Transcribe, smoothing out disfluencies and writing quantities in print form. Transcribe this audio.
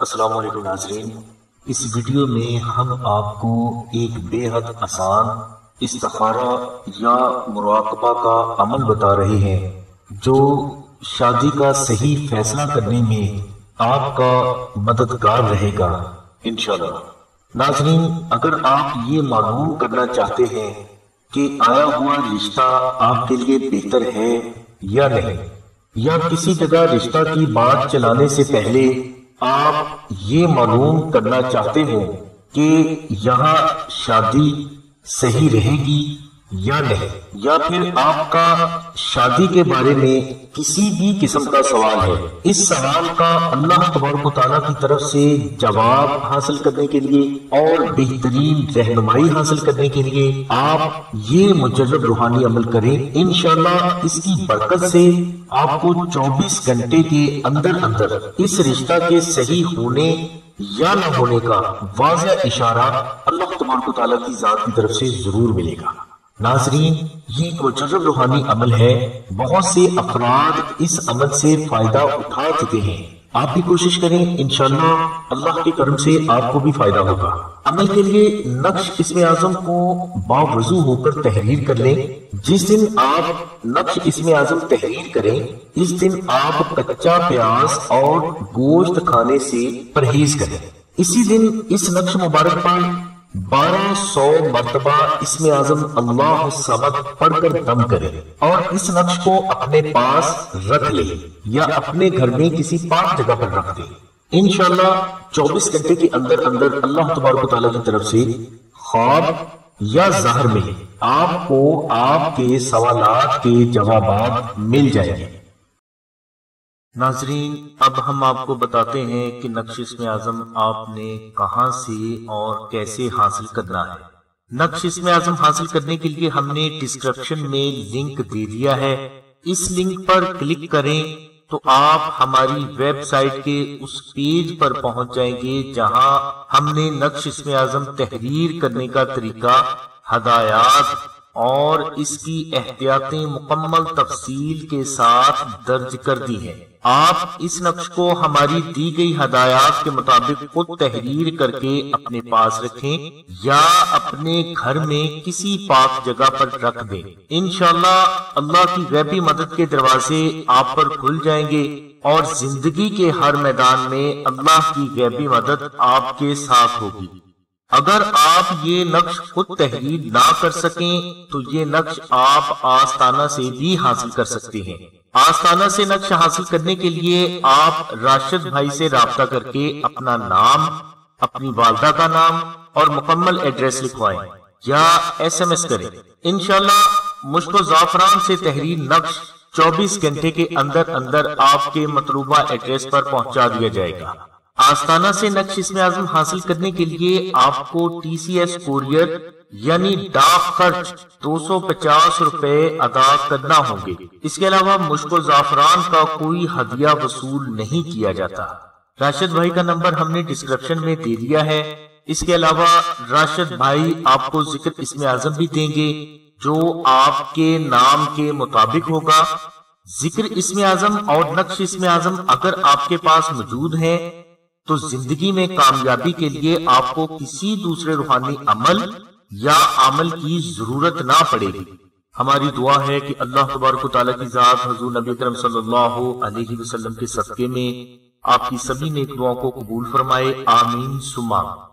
السلام علیکم ناظرین، اس ویڈیو میں ہم آپ کو ایک بے حد آسان استخارہ یا مراقبہ کا عمل بتا رہے ہیں جو شادی کا صحیح فیصلہ کرنے میں آپ کا مددگار رہے گا انشاءاللہ۔ ناظرین، اگر آپ یہ معلوم کرنا چاہتے ہیں کہ آیا ہوا رشتہ آپ کے لیے بہتر ہے یا نہیں، یا کسی جگہ رشتہ کی بات چلانے سے پہلے آپ یہ معلوم کرنا چاہتے ہو کہ یہاں شادی صحیح رہے گی یا نہیں، یا پھر آپ کا شادی کے بارے میں کسی بھی قسم کا سوال ہے، اس سوال کا اللہ تبارک و تعالیٰ کی طرف سے جواب حاصل کرنے کے لیے اور بہترین رہنمائی حاصل کرنے کے لیے آپ یہ مجرب روحانی عمل کریں۔ انشاءاللہ اس کی برکت سے آپ کو 24 گھنٹے کے اندر اندر اس رشتہ کے صحیح ہونے یا نہ ہونے کا واضح اشارہ اللہ تبارک و تعالیٰ کی ذات کی طرف سے ضرور ملے گا۔ ناظرین، یہ ایک مجرب روحانی عمل ہے، بہت سے افراد اس عمل سے فائدہ اٹھا چکے ہیں۔ آپ بھی کوشش کریں، انشاءاللہ اللہ کے کرم سے آپ کو بھی فائدہ ہوگا۔ عمل کے لیے نقش اسم اعظم کو باوضو ہو کر تحریر کر لیں۔ جس دن آپ نقش اسم اعظم تحریر کریں، اس دن آپ کچا پیاز اور گوشت کھانے سے پرہیز کریں۔ اسی دن اس نقش مبارک پر 1200 مرتبہ اسم اعظم اللہ الصمد پڑھ کر دم کریں اور اس نقش کو اپنے پاس رکھ لیں یا اپنے گھر میں کسی پاک جگہ پر رکھ دیں۔ انشاءاللہ 24 گھنٹے کے اندر اندر اللہ تبارک و تعالیٰ کی طرف سے خواب یا ظاہر میں آپ کو آپ کے سوالات کے جوابات مل جائیں گے۔ ناظرین، اب ہم آپ کو بتاتے ہیں کہ نقش اسم اعظم آپ نے کہاں سے اور کیسے حاصل کرنا ہے۔ نقش اسم اعظم حاصل کرنے کے لیے ہم نے ڈسکرپشن میں لنک دے دیا ہے، اس لنک پر کلک کریں تو آپ ہماری ویب سائٹ کے اس پیج پر پہنچ جائیں گے جہاں ہم نے نقش اسم اعظم تحریر کرنے کا طریقہ، ہدایات اور اس کی احتیاطیں مکمل تفصیل کے ساتھ درج کر دی ہیں۔ آپ اس نقش کو ہماری دی گئی ہدایات کے مطابق خود تحریر کر کے اپنے پاس رکھیں یا اپنے گھر میں کسی پاک جگہ پر رکھ دیں۔ انشاءاللہ اللہ کی غیبی مدد کے دروازے آپ پر کھل جائیں گے اور زندگی کے ہر میدان میں اللہ کی غیبی مدد آپ کے ساتھ ہوگی۔ اگر آپ یہ نقش خود تحریر نہ کر سکیں تو یہ نقش آپ آستانہ سے بھی حاصل کر سکتے ہیں۔ آستانہ سے نقش حاصل کرنے کے لیے آپ راشد بھائی سے رابطہ کر کے اپنا نام، اپنی والدہ کا نام اور مکمل ایڈریس لکھوائیں یا SMS کریں۔ انشاءاللہ مشک و زعفران سے تحریر نقش 24 گھنٹے کے اندر اندر آپ کے مطلوبہ ایڈریس پر پہنچا دیا جائے گا۔ آستانہ سے نقش اسم اعظم حاصل کرنے کے لیے آپ کو TCS کوریئر یعنی ڈاک خرچ 250 روپے ادا کرنا ہوں گے۔ اس کے علاوہ مشک و زعفران کا کوئی ہدیہ وصول نہیں کیا جاتا۔ راشد بھائی کا نمبر ہم نے ڈسکرپشن میں دے دیا ہے۔ اس کے علاوہ راشد بھائی آپ کو ذکر اسم اعظم بھی دیں گے جو آپ کے نام کے مطابق ہوگا۔ ذکر اسم اعظم اور نقش اسم اعظم اگر آپ کے پاس موجود ہیں تو زندگی میں کامیابی کے لیے آپ کو کسی دوسرے روحانی عمل یا عمل کی ضرورت نہ پڑے گی۔ ہماری دعا ہے کہ اللہ تبارک و تعالیٰ کی ذات حضور نبی اکرم صلی اللہ علیہ وسلم کے صدقے میں آپ کی سبھی نیک دعاؤں کو قبول فرمائے، آمین ثم آمین۔